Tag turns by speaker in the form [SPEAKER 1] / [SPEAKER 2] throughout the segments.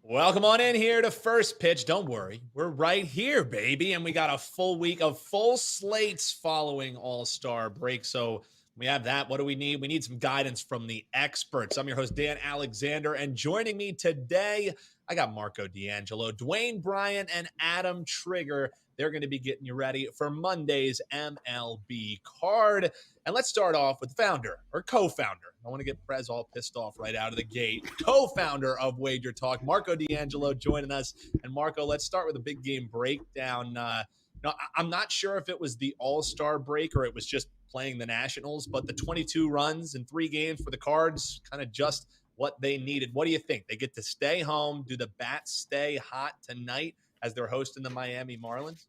[SPEAKER 1] Welcome on in here to First Pitch. Don't worry, we're right here, baby. And we got a full week of full slates following All-Star break. So we have that. What do we need? We need some guidance from the experts. I'm your host, Dan Alexander. And joining me today, I got Marco D'Angelo, Dwayne Bryant, and Adam Trigger. They're going to be getting you ready for Monday's MLB card. And let's start off with founder or co-founder. I want to get Prez all pissed off right out of the gate. Co-founder of WagerTalk, Marco D'Angelo, joining us. And Marco, let's start with a big game breakdown. I'm not sure if it was the All-Star break or it was just playing the Nationals, but the 22 runs in 3 games for the Cards, kind of just what they needed. What do you think? They get to stay home. Do the bats stay hot tonight as they're hosting the Miami Marlins?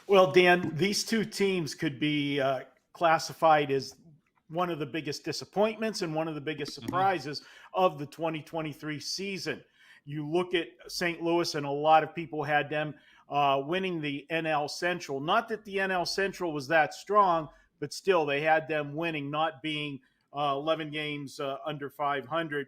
[SPEAKER 2] Well, Dan, these two teams could be classified as one of the biggest disappointments and one of the biggest surprises of the 2023 season. You look at St. Louis, and a lot of people had them winning the NL Central. Not that the NL Central was that strong, but still they had them winning, not being 11 games under 500,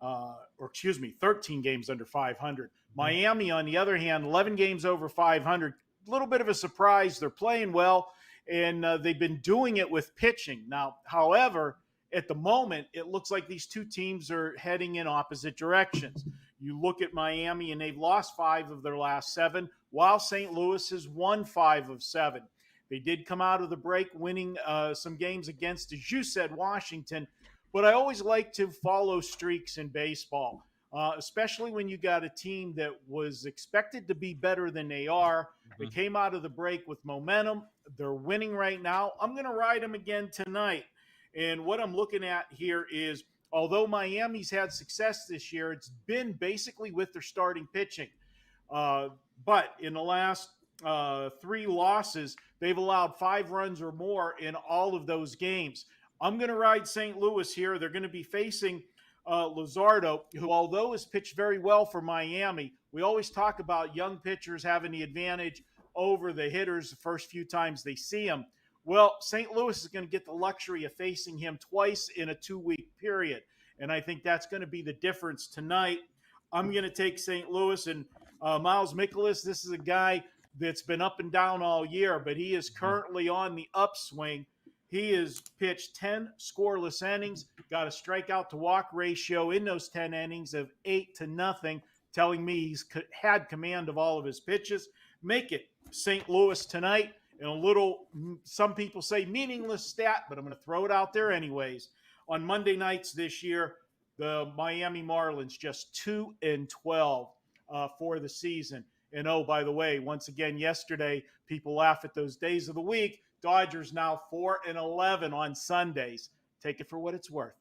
[SPEAKER 2] 13 games under 500. Miami, on the other hand, 11 games over 500. A little bit of a surprise. They're playing well, and they've been doing it with pitching. Now, however, at the moment, it looks like these two teams are heading in opposite directions. You look at Miami, and they've lost 5 of their last 7, while St. Louis has won 5 of 7. They did come out of the break winning some games against, as you said, Washington. But I always like to follow streaks in baseball, especially when you got a team that was expected to be better than they are. They came out of the break with momentum. They're winning right now. I'm going to ride them again tonight. And what I'm looking at here is, although Miami's had success this year, it's been basically with their starting pitching. But in the last 3 losses, they've allowed 5 runs or more in all of those games. I'm going to ride St. Louis here. They're going to be facing Luzardo, who, although has pitched very well for Miami, we always talk about young pitchers having the advantage over the hitters the first few times they see him. Well, St. Louis is going to get the luxury of facing him twice in a 2-week period, and I think that's going to be the difference tonight. I'm going to take St. Louis, and Miles Mikolas, this is a guy that's been up and down all year, but he is currently on the upswing. He has pitched 10 scoreless innings, got a strikeout to walk ratio in those 10 innings of 8-0, telling me he's had command of all of his pitches. Make it St. Louis tonight. And a little, some people say meaningless stat, but I'm going to throw it out there anyways. On Monday nights this year, the Miami Marlins just 2-12 for the season. And oh, by the way, once again, yesterday, people laugh at those days of the week. Dodgers now 4-11 on Sundays. Take it for what it's worth.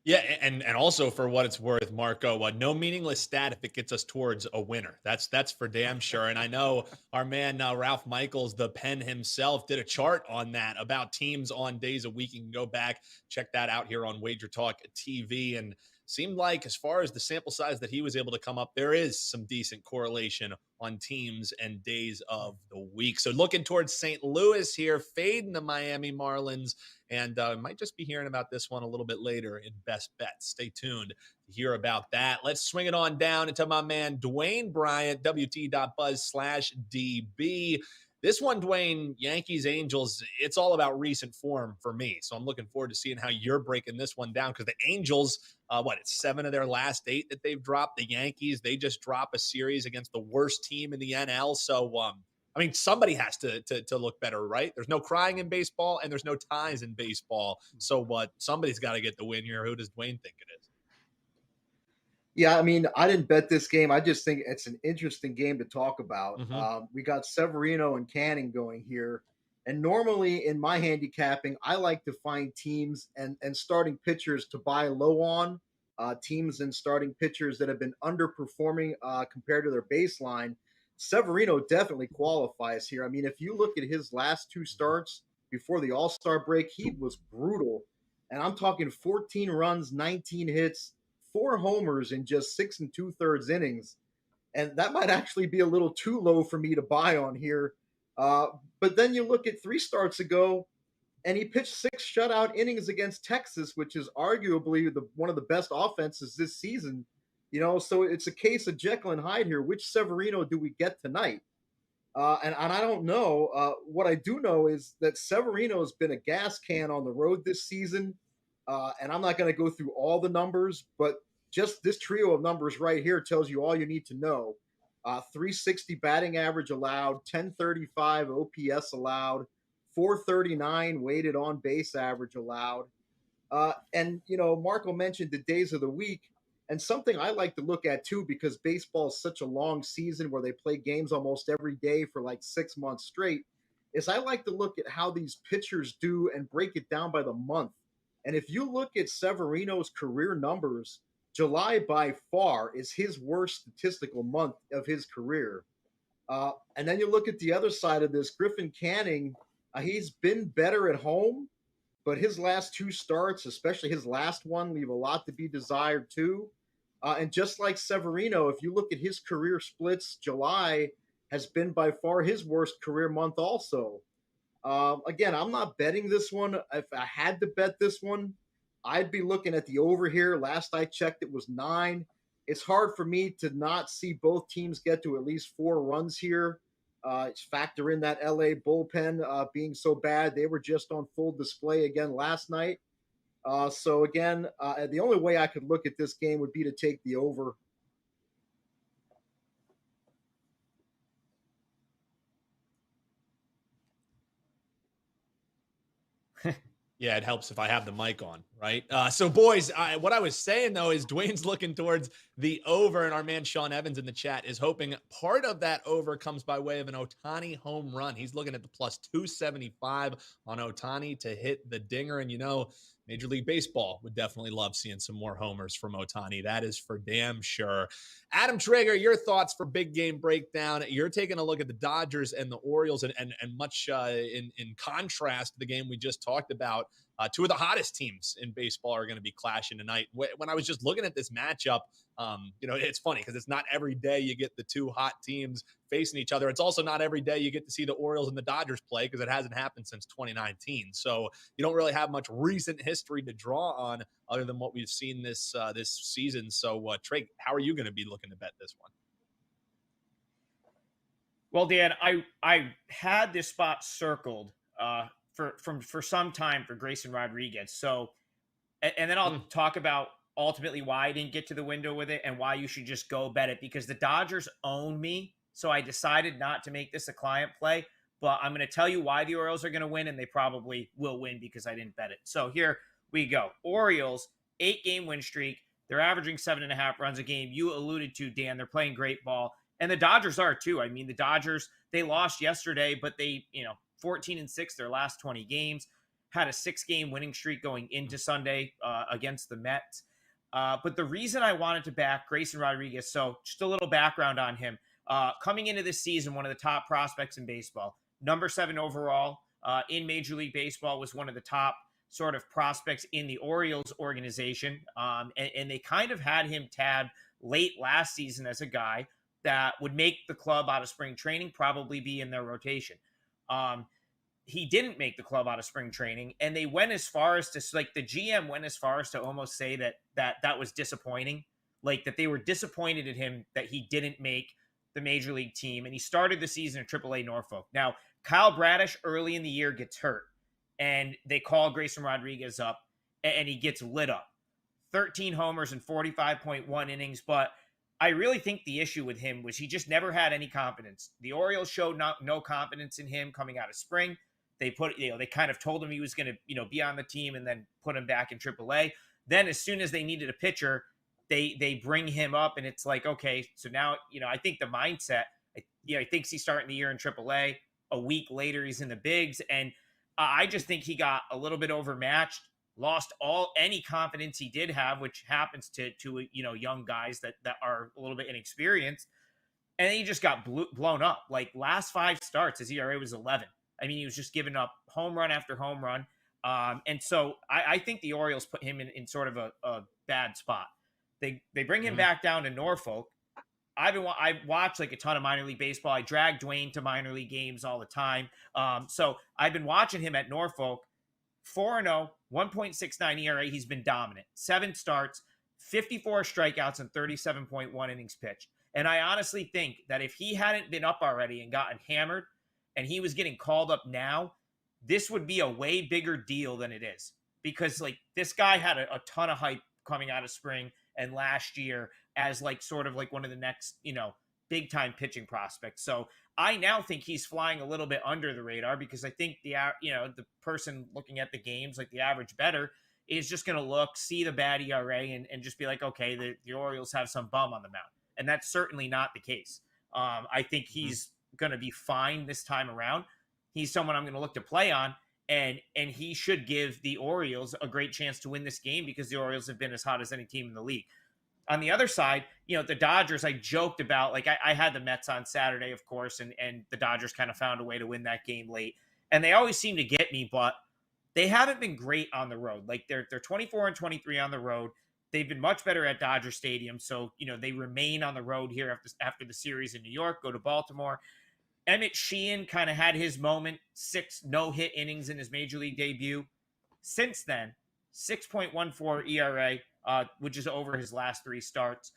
[SPEAKER 1] Yeah, and also for what it's worth, Marco, no meaningless stat if it gets us towards a winner. That's for damn sure. And I know our man Ralph Michaels, the pen himself, did a chart on that about teams on days a week. You can go back, check that out here on WagerTalk TV. And seemed like, as far as the sample size that he was able to come up, there is some decent correlation on teams and days of the week. So looking towards St. Louis here, fading the Miami Marlins, and might just be hearing about this one a little bit later in Best Bets. Stay tuned to hear about that. Let's swing it on down into my man Dwayne Bryant, WT.buzz/DB. This one, Dwayne, Yankees, Angels, it's all about recent form for me. So I'm looking forward to seeing how you're breaking this one down, because the Angels, it's 7 of their last 8 that they've dropped. The Yankees, they just drop a series against the worst team in the NL. So, somebody has to look better, right? There's no crying in baseball, and there's no ties in baseball. So somebody's got to get the win here. Who does Dwayne think it is?
[SPEAKER 3] Yeah, I didn't bet this game. I just think it's an interesting game to talk about. We got Severino and Canning going here. And normally in my handicapping, I like to find teams and starting pitchers to buy low on, teams and starting pitchers that have been underperforming compared to their baseline. Severino definitely qualifies here. I mean, if you look at his last two starts before the All-Star break, he was brutal. And I'm talking 14 runs, 19 hits, 4 homers in just 6 2/3 innings. And that might actually be a little too low for me to buy on here. Uh, but then you look at 3 starts ago, and he pitched 6 shutout innings against Texas, which is arguably one of the best offenses this season. So it's a case of Jekyll and Hyde here. Which Severino do we get tonight? And I don't know. What I do know is that Severino has been a gas can on the road this season. And I'm not going to go through all the numbers, but just this trio of numbers right here tells you all you need to know. 360 batting average allowed, 1035 OPS allowed, 439 weighted on base average allowed. Marco mentioned the days of the week. And something I like to look at too, because baseball is such a long season where they play games almost every day for like 6 months straight, is I like to look at how these pitchers do and break it down by the month. And if you look at Severino's career numbers, July by far is his worst statistical month of his career. And then you look at the other side of this, Griffin Canning, he's been better at home, but his last 2 starts, especially his last one, leave a lot to be desired too. And just like Severino, if you look at his career splits, July has been by far his worst career month also. Again, I'm not betting this one. If I had to bet this one, I'd be looking at the over here. Last I checked, it was 9. It's hard for me to not see both teams get to at least 4 runs here. Factor in that LA bullpen being so bad. They were just on full display again last night. So again, the only way I could look at this game would be to take the over.
[SPEAKER 1] Yeah, it helps if I have the mic on, right? So, boys, what I was saying, though, is Dwayne's looking towards the over, and our man Sean Evans in the chat is hoping part of that over comes by way of an Ohtani home run. He's looking at the plus 275 on Ohtani to hit the dinger. And, Major League Baseball would definitely love seeing some more homers from Ohtani. That is for damn sure. Adam Traeger, your thoughts for big game breakdown. You're taking a look at the Dodgers and the Orioles, and much in contrast to the game we just talked about. 2 of the hottest teams in baseball are going to be clashing tonight. When I was just looking at this matchup, it's funny because it's not every day you get the 2 hot teams facing each other. It's also not every day you get to see the Orioles and the Dodgers play because it hasn't happened since 2019. So you don't really have much recent history to draw on other than what we've seen this season. So, Trey, how are you going to be looking to bet this one?
[SPEAKER 4] Well, Dan, I had this spot circled for some time for Grayson Rodriguez. So, and then I'll talk about ultimately why I didn't get to the window with it and why you should just go bet it, because the Dodgers own me. So I decided not to make this a client play, but I'm going to tell you why the Orioles are going to win, and they probably will win because I didn't bet it. So here we go. Orioles, 8-game win streak. They're averaging 7.5 runs a game. You alluded to, Dan, they're playing great ball. And the Dodgers are too. I mean, the Dodgers, they lost yesterday, but they, 14-6 their last 20 games, had a 6-game winning streak going into Sunday against the Mets. But the reason I wanted to back Grayson Rodriguez, so just a little background on him. Coming into this season, one of the top prospects in baseball, number 7 overall in Major League Baseball, was one of the top sort of prospects in the Orioles organization. And they kind of had him tabbed late last season as a guy that would make the club out of spring training, probably be in their rotation. He didn't make the club out of spring training, and they went as far as to, like, the GM went as far as to almost say that was disappointing, like that they were disappointed in him that he didn't make the major league team, and he started the season in AAA Norfolk. Now, Kyle Bradish early in the year gets hurt, and they call Grayson Rodriguez up, and he gets lit up. 13 homers and 45.1 innings, but I really think the issue with him was he just never had any confidence. The Orioles showed no confidence in him coming out of spring. They they kind of told him he was going to, be on the team and then put him back in AAA. Then as soon as they needed a pitcher, they bring him up, and it's like, okay, so now, I think the mindset, he thinks he's starting the year in AAA. a week later, he's in the bigs. And I just think he got a little bit overmatched, lost any confidence he did have, which happens to young guys that are a little bit inexperienced. And then he just got blown up. Like last 5 starts, his ERA was 11. I mean, he was just giving up home run after home run. And so I think the Orioles put him in sort of a bad spot. They bring him back down to Norfolk. I watched like a ton of minor league baseball. I drag Dwayne to minor league games all the time. So I've been watching him at Norfolk. 4-0, 1.69 ERA. He's been dominant. 7 starts, 54 strikeouts, and 37.1 innings pitched. And I honestly think that if he hadn't been up already and gotten hammered, and he was getting called up now, this would be a way bigger deal than it is. Because like this guy had a ton of hype coming out of spring and last year as like sort of like one of the next, big time pitching prospects. So I now think he's flying a little bit under the radar because I think the person looking at the games, like the average bettor, is just going to see the bad ERA and just be like, okay, the Orioles have some bum on the mound. And that's certainly not the case. I think he's going to be fine this time around. He's someone I'm going to look to play on, and he should give the Orioles a great chance to win this game because the Orioles have been as hot as any team in the league. On the other side, the Dodgers, I joked about, like I had the Mets on Saturday, of course, and the Dodgers kind of found a way to win that game late. And they always seem to get me, but they haven't been great on the road. Like they're 24-23 on the road. They've been much better at Dodger Stadium. So, they remain on the road here after the series in New York, go to Baltimore. Emmett Sheehan kind of had his moment, 6 no-hit innings in his major league debut. Since then, 6.14 ERA, which is over his last 3 starts.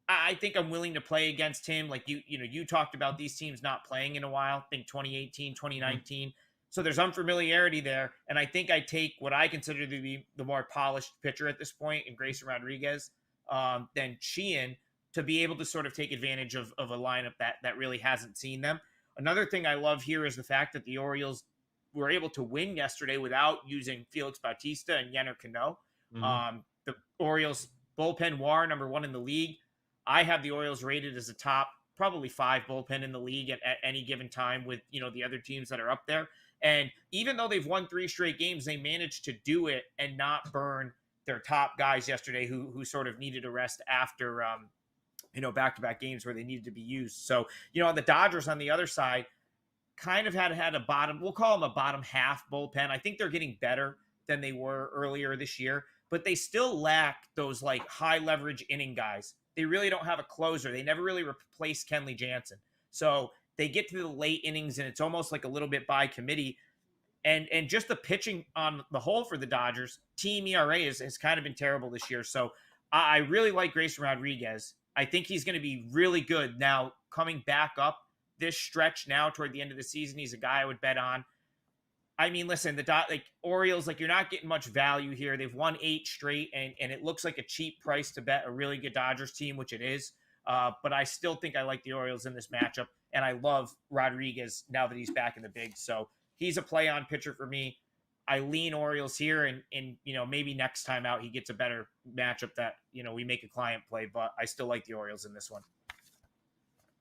[SPEAKER 4] I think I'm willing to play against him. Like you talked about these teams not playing in a while. I think 2018, 2019. So there's unfamiliarity there. And I think I take what I consider to be the more polished pitcher at this point in Grayson Rodriguez than Sheehan to be able to sort of take advantage of a lineup that really hasn't seen them. Another thing I love here is the fact that the Orioles were able to win yesterday without using Felix Bautista and Yenner Cano. The Orioles bullpen WAR number 1 in the league. I have the Orioles rated as a top probably 5 bullpen in the league at any given time with, the other teams that are up there. And even though they've won 3 straight games, they managed to do it and not burn their top guys yesterday who sort of needed a rest after, back-to-back games where they needed to be used. So, on the Dodgers on the other side, kind of had a bottom, we'll call them a bottom half bullpen. I think they're getting better than they were earlier this year, but they still lack those like high leverage inning guys. They really don't have a closer. They never really replaced Kenley Jansen. So they get to the late innings and it's almost like a little bit by committee. And just the pitching on the whole for the Dodgers, team ERA has kind of been terrible this year. So I really like Grayson Rodriguez. I think he's going to be really good now coming back up this stretch now toward the end of the season. He's a guy I would bet on. I mean, listen, the Orioles, you're not getting much value here. They've won 8 straight, and it looks like a cheap price to bet a really good Dodgers team, which it is. But I still think I like the Orioles in this matchup, and I love Rodriguez now that he's back in the bigs. So he's a play-on pitcher for me. I lean Orioles here, and maybe next time out he gets a better matchup that, we make a client play, but I still like the Orioles in this one.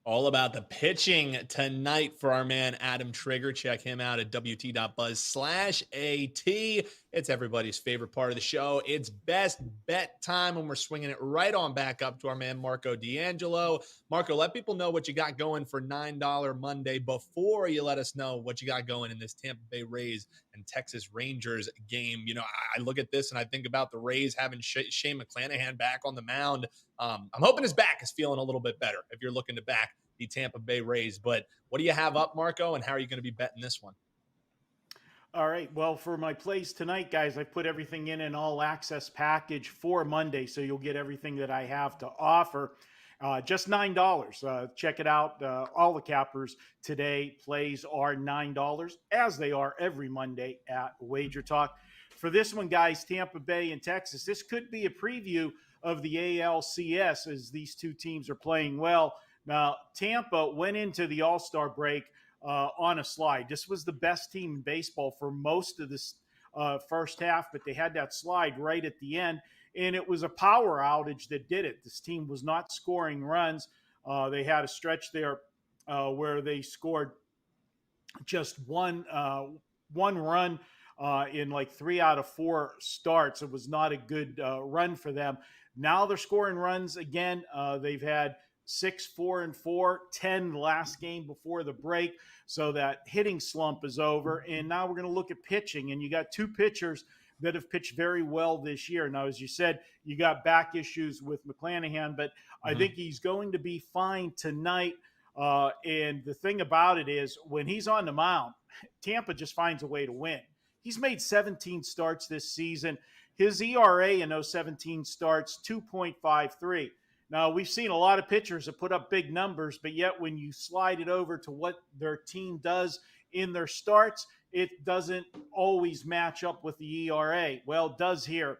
[SPEAKER 1] All about the pitching tonight for our man, Adam Trigger. Check him out at wt.buzz/AT. It's everybody's favorite part of the show. It's best bet time, and we're swinging it right on back up to our man, Marco D'Angelo. Marco, let people know what you got going for $9 Monday before you let us know what you got going in this Tampa Bay Rays and Texas Rangers game. I look at this and I think about the Rays having Shane McClanahan back on the mound. I'm hoping his back is feeling a little bit better if you're looking to back the Tampa Bay Rays. But what do you have up, Marco, and how are you going to be betting this one?
[SPEAKER 2] All right. Well, for my plays tonight, guys, I put everything in an all-access package for Monday, so you'll get everything that I have to offer. Just $9. Check it out. All the cappers today plays are $9, as they are every Monday at WagerTalk. For this one, guys, Tampa Bay and Texas, this could be a preview of the ALCS as these two teams are playing well. Now, Tampa went into the All-Star break on a slide. This was the best team in baseball for most of this first half, but they had that slide right at the end, and it was a power outage that did it. This team was not scoring runs. They had a stretch there where they scored just one run in like 3 out of 4 starts. It was not a good run for them. Now they're scoring runs again. They've had 6, 4, and 4, 10 last game before the break. So that hitting slump is over. And now we're going to look at pitching. And you got 2 pitchers that have pitched very well this year. Now, as you said, you got back issues with McClanahan, but I think he's going to be fine tonight. And the thing about it is, when he's on the mound, Tampa just finds a way to win. He's made 17 starts this season. His ERA in those 17 starts, 2.53. Now, we've seen a lot of pitchers that put up big numbers, but yet when you slide it over to what their team does in their starts, it doesn't always match up with the ERA. Well, it does here.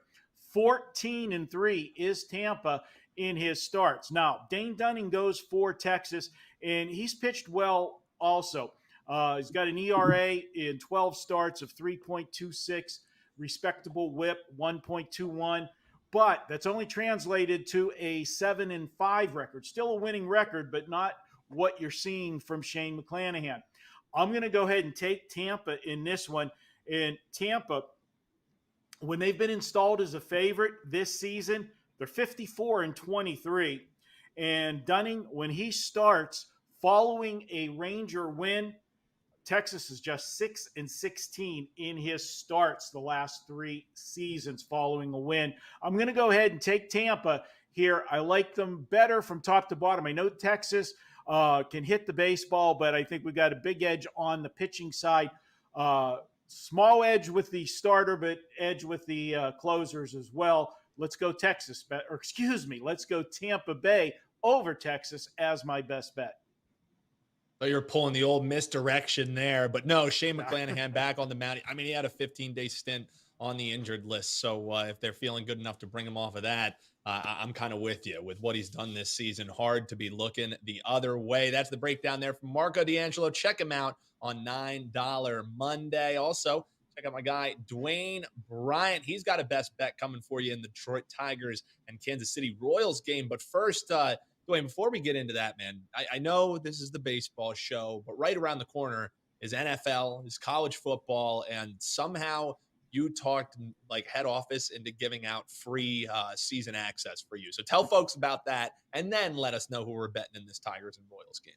[SPEAKER 2] 14-3 is Tampa in his starts. Now, Dane Dunning goes for Texas, and he's pitched well also. He's got an ERA in 12 starts of 3.26, respectable whip, 1.21. But that's only translated to a 7-5 record. Still a winning record, but not what you're seeing from Shane McClanahan. I'm going to go ahead and take Tampa in this one. And Tampa, when they've been installed as a favorite this season, they're 54-23. And Dunning, when he starts following a Ranger win, Texas is just 6-16 in his starts the last 3 seasons following a win. I'm going to go ahead and take Tampa here. I like them better from top to bottom. I know Texas can hit the baseball, but I think we got a big edge on the pitching side. Small edge with the starter, but edge with the closers as well. Let's go Texas, let's go Tampa Bay over Texas as my best bet.
[SPEAKER 1] So you're pulling the old misdirection there, but no, Shane McClanahan back on the mound. I mean, he had a 15-day stint on the injured list. So if they're feeling good enough to bring him off of that, I'm kind of with you with what he's done this season. Hard to be looking the other way. That's the breakdown there from Marco D'Angelo. Check him out on $9 Monday. Also, check out my guy, Dwayne Bryant. He's got a best bet coming for you in the Detroit Tigers and Kansas City Royals game. But first, Dwayne, before we get into that, man, I know this is the baseball show, but right around the corner is NFL, is college football, and somehow you talked like head office into giving out free season access for you. So tell folks about that, and then let us know who we're betting in this Tigers and Royals game.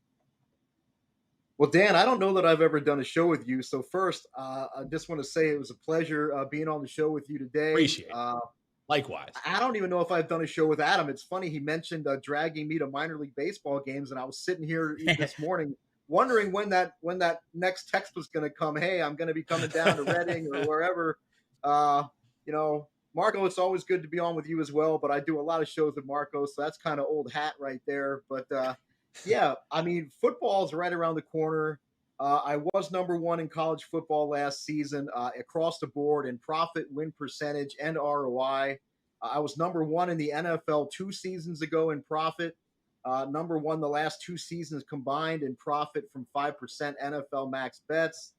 [SPEAKER 3] Well, Dan, I don't know that I've ever done a show with you. So first, I just want to say it was a pleasure being on the show with you today.
[SPEAKER 1] Appreciate it. Likewise.
[SPEAKER 3] I don't even know if I've done a show with Adam. It's funny, he mentioned dragging me to minor league baseball games, and I was sitting here this morning wondering when that next text was going to come. Hey, I'm going to be coming down to Reading or wherever. Marco, it's always good to be on with you as well, but I do a lot of shows with Marco, so that's kind of old hat right there. But yeah, I mean, football's right around the corner. I was number 1 in college football last season across the board in profit, win percentage, and ROI. I was number 1 in the NFL 2 seasons ago in profit. Number 1 the last 2 seasons combined in profit from 5% NFL max bets.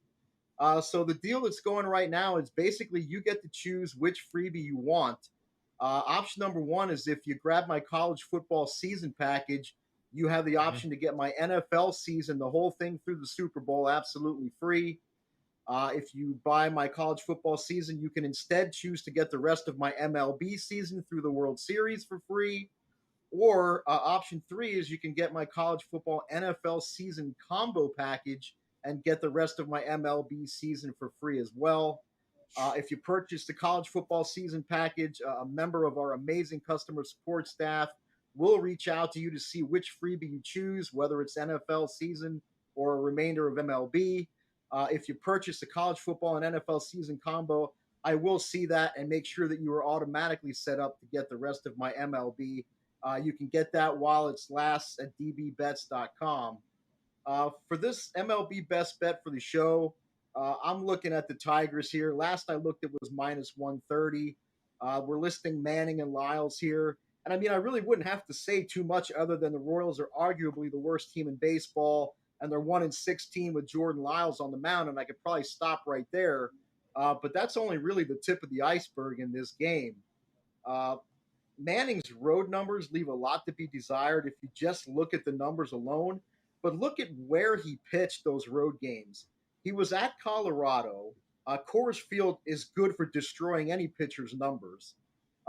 [SPEAKER 3] So the deal that's going right now is basically you get to choose which freebie you want. Option number 1 is if you grab my college football season package, you have the option to get my NFL season, the whole thing through the Super Bowl, absolutely free. If you buy my college football season, you can instead choose to get the rest of my MLB season through the World Series for free. Or option 3 is you can get my college football NFL season combo package and get the rest of my MLB season for free as well. If you purchase the college football season package, a member of our amazing customer support staff will reach out to you to see which freebie you choose, whether it's NFL season or a remainder of MLB. If you purchase the college football and NFL season combo, I will see that and make sure that you are automatically set up to get the rest of my MLB. You can get that while it lasts at dbbets.com. For this MLB best bet for the show, I'm looking at the Tigers here. Last I looked, it was minus 130. We're listing Manning and Lyles here. And I mean, I really wouldn't have to say too much other than the Royals are arguably the worst team in baseball, and they're 1-16 with Jordan Lyles on the mound, and I could probably stop right there. But that's only really the tip of the iceberg in this game. Manning's road numbers leave a lot to be desired if you just look at the numbers alone, but look at where he pitched those road games. He was at Colorado. Coors Field is good for destroying any pitcher's numbers.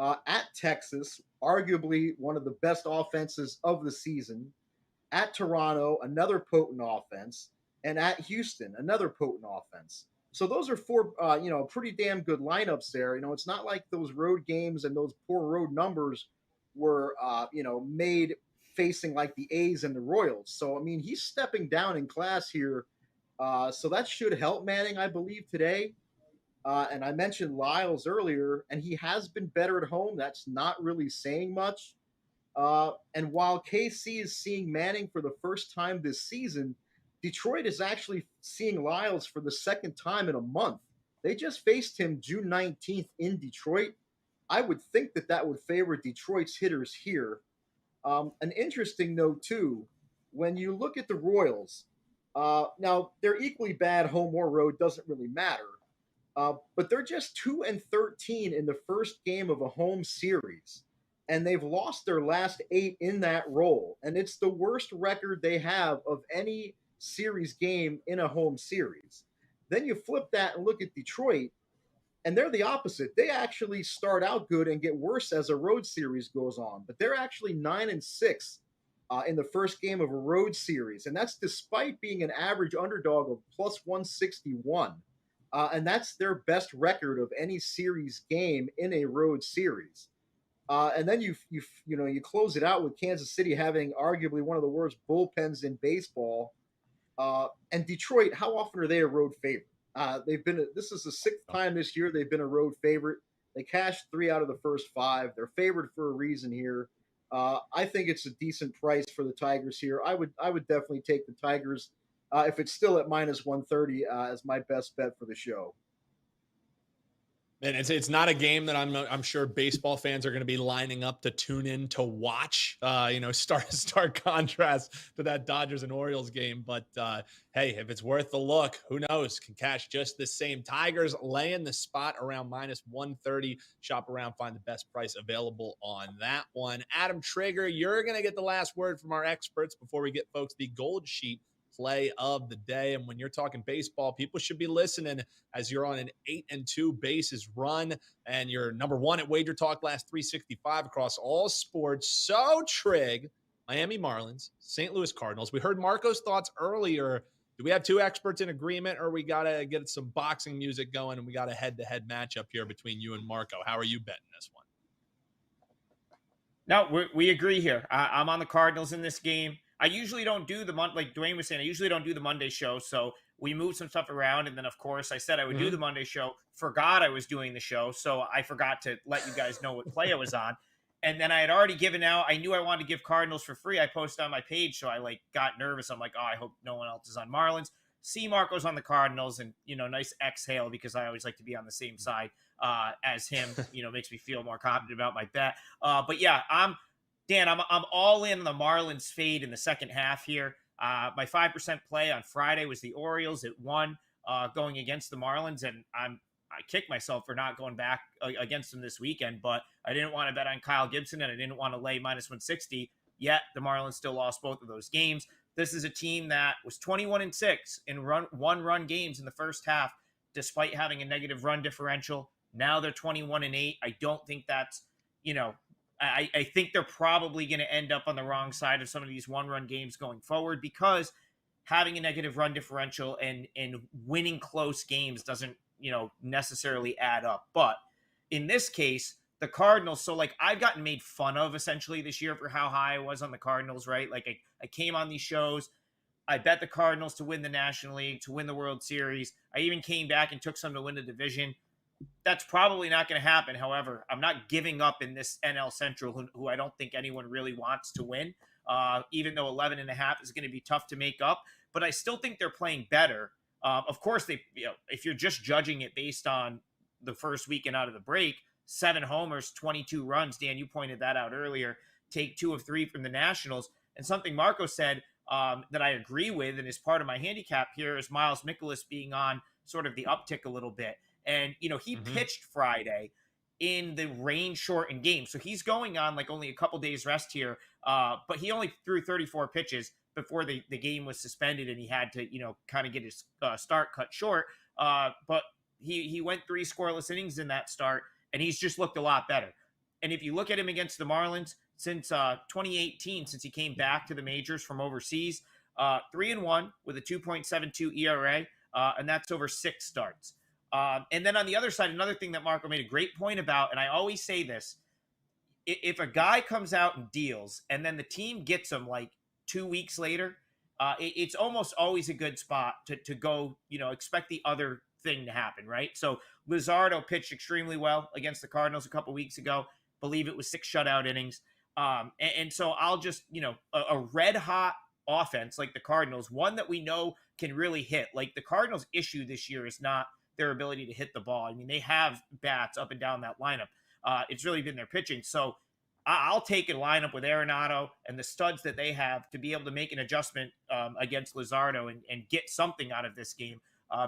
[SPEAKER 3] At Texas, arguably one of the best offenses of the season. At Toronto, another potent offense, and at Houston, another potent offense. So those are four, pretty damn good lineups there. It's not like those road games and those poor road numbers were, made facing like the A's and the Royals. So, I mean, he's stepping down in class here. So that should help Manning, I believe, today. And I mentioned Lyles earlier, and he has been better at home. That's not really saying much. And while KC is seeing Manning for the first time this season, Detroit is actually seeing Lyles for the second time in a month. They just faced him June 19th in Detroit. I would think that would favor Detroit's hitters here. An interesting note, too, when you look at the Royals, now they're equally bad home or road, doesn't really matter. But they're just 2-13 in the first game of a home series. And they've lost their last 8 in that role. And it's the worst record they have of any series game in a home series. Then you flip that and look at Detroit, and they're the opposite. They actually start out good and get worse as a road series goes on. But they're actually 9-6 in the first game of a road series. And that's despite being an average underdog of plus 161. And that's their best record of any series game in a road series. And then you close it out with Kansas City having arguably one of the worst bullpens in baseball. And Detroit, how often are they a road favorite? This is the 6th time this year they've been a road favorite. They cashed 3 out of the first 5. They're favored for a reason here. I think it's a decent price for the Tigers here. I would definitely take the Tigers if it's still at minus 130 as my best bet for the show.
[SPEAKER 1] And it's not a game that I'm sure baseball fans are going to be lining up to tune in to watch. Stark contrast to that Dodgers and Orioles game. But hey, if it's worth the look, who knows? Can cash just the same. Tigers laying the spot around minus 130. Shop around, find the best price available on that one. Adam Trigger, you're going to get the last word from our experts before we get folks the gold sheet play of the day. And when you're talking baseball, people should be listening as you're on an 8-2 bases run and you're number 1 at WagerTalk last 365 across all sports. So Trig, Miami Marlins, St. Louis Cardinals. We heard Marco's thoughts earlier. Do we have 2 experts in agreement, or we got to get some boxing music going and we got a head-to-head matchup here between you and Marco? How are you betting this one?
[SPEAKER 4] No, we agree here. I'm on the Cardinals in this game. I usually don't do like Dwayne was saying, I usually don't do the Monday show. So we moved some stuff around. And then, of course, I said I would do the Monday show. Forgot I was doing the show. So I forgot to let you guys know what play I was on. And then I had already given out. I knew I wanted to give Cardinals for free. I posted on my page. So I got nervous. I'm like, oh, I hope no one else is on Marlins. See Marco's on the Cardinals, and, nice exhale, because I always like to be on the same side as him. Makes me feel more confident about my bet. But yeah, I'm all in the Marlins fade in the second half here. My 5% play on Friday was the Orioles at 1 going against the Marlins, and I kicked myself for not going back against them this weekend, but I didn't want to bet on Kyle Gibson, and I didn't want to lay minus 160, yet the Marlins still lost both of those games. This is a team that was 21-6 in one-run games in the first half, despite having a negative run differential. Now they're 21-8. I don't think that's, I think they're probably going to end up on the wrong side of some of these one-run games going forward, because having a negative run differential and winning close games doesn't, necessarily add up. But in this case, the Cardinals, so I've gotten made fun of essentially this year for how high I was on the Cardinals, right? I came on these shows. I bet the Cardinals to win the National League, to win the World Series. I even came back and took some to win the division. That's probably not going to happen. However, I'm not giving up in this NL Central, who I don't think anyone really wants to win, even though 11.5 is going to be tough to make up. But I still think they're playing better. Of course, if you're just judging it based on the first weekend out of the break, 7 homers, 22 runs. Dan, you pointed that out earlier. Take 2 of 3 from the Nationals. And something Marco said that I agree with, and is part of my handicap here, is Miles Mikolas being on sort of the uptick a little bit. And, he pitched Friday in the rain-shortened game. So he's going on only a couple days rest here, but he only threw 34 pitches. before the game was suspended and he had to, kind of get his start cut short. But he went 3 scoreless innings in that start, and he's just looked a lot better. And if you look at him against the Marlins since 2018, since he came back to the majors from overseas, 3-1 with a 2.72 ERA, and that's over 6 starts. And then on the other side, another thing that Marco made a great point about, and I always say this, if a guy comes out and deals and then the team gets him like 2 weeks later, it's almost always a good spot to go, expect the other thing to happen, right? So Luzardo pitched extremely well against the Cardinals a couple weeks ago. Believe it was 6 shutout innings. And so I'll just, a red hot offense like the Cardinals, one that we know can really hit. Like the Cardinals' issue this year is not their ability to hit the ball. I mean, they have bats up and down that lineup. It's really been their pitching. So I'll take a lineup with Arenado and the studs that they have to be able to make an adjustment against Luzardo and get something out of this game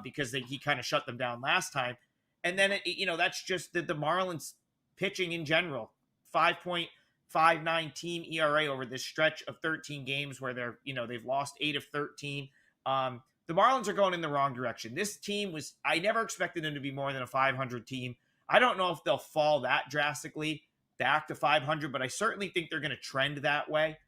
[SPEAKER 4] because he kind of shut them down last time. And then, that's just the Marlins pitching in general. 5.59 team ERA over this stretch of 13 games where they've lost 8 of 13. The Marlins are going in the wrong direction. This team I never expected them to be more than a 500 team. I don't know if they'll fall that drastically back to 500, but I certainly think they're going to trend that way.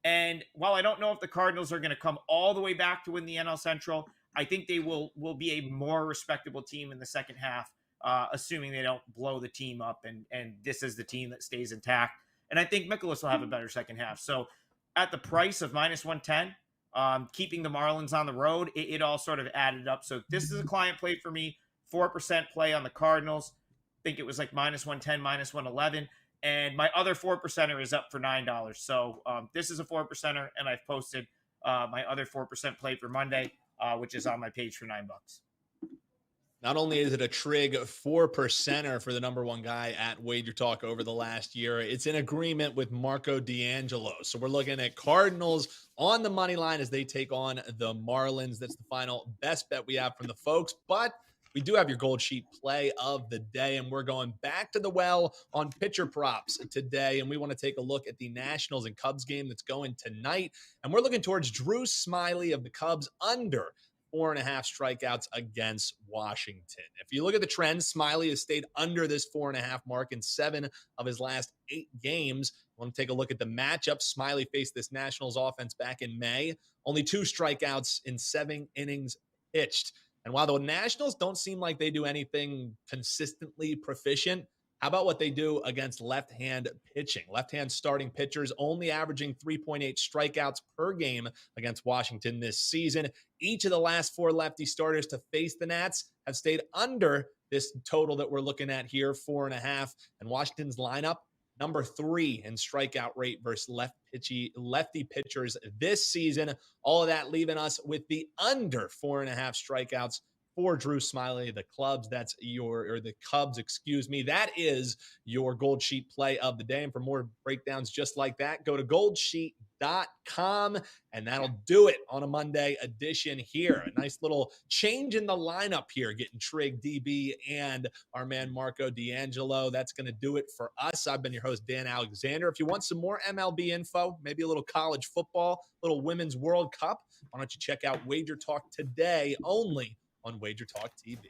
[SPEAKER 4] And while I don't know if the Cardinals are going to come all the way back to win the NL Central, I think they will be a more respectable team in the second half, assuming they don't blow the team up and this is the team that stays intact. And I think Mikolas will have a better second half. So at the price of -110, keeping the Marlins on the road, it all sort of added up. So this is a client play for me, 4% play on the Cardinals. I think it was like -110, -111. And my other 4%er is up for $9. So this is a 4%er, and I've posted my other 4% play for Monday, which is on my page for $9.
[SPEAKER 1] Not only is it a trig 4%er for the number one guy at WagerTalk over the last year, it's in agreement with Marco D'Angelo. So we're looking at Cardinals on the money line as they take on the Marlins. That's the final best bet we have from the folks. But we do have your gold sheet play of the day, and we're going back to the well on pitcher props today. And we want to take a look at the Nationals and Cubs game that's going tonight. And we're looking towards Drew Smyly of the Cubs under 4.5 strikeouts against Washington. If you look at the trends, Smyly has stayed under this 4.5 mark in 7 of his last 8 games. I want to take a look at the matchup. Smyly faced this Nationals offense back in May. Only 2 strikeouts in 7 innings pitched. And while the Nationals don't seem like they do anything consistently proficient, how about what they do against left-hand pitching? Left-hand starting pitchers only averaging 3.8 strikeouts per game against Washington this season. Each of the last 4 lefty starters to face the Nats have stayed under this total that we're looking at here, 4.5. And Washington's lineup, number 3 in strikeout rate versus lefty pitchers this season. All of that leaving us with the under 4.5 strikeouts for Drew Smyly, the Cubs. That is your gold sheet play of the day. And for more breakdowns just like that, go to goldsheet.com, and that'll do it on a Monday edition here. A nice little change in the lineup here, getting Trig, DB, and our man Marco D'Angelo. That's going to do it for us. I've been your host, Dan Alexander. If you want some more MLB info, maybe a little college football, a little Women's World Cup, why don't you check out Wager Talk today only on Wager Talk TV.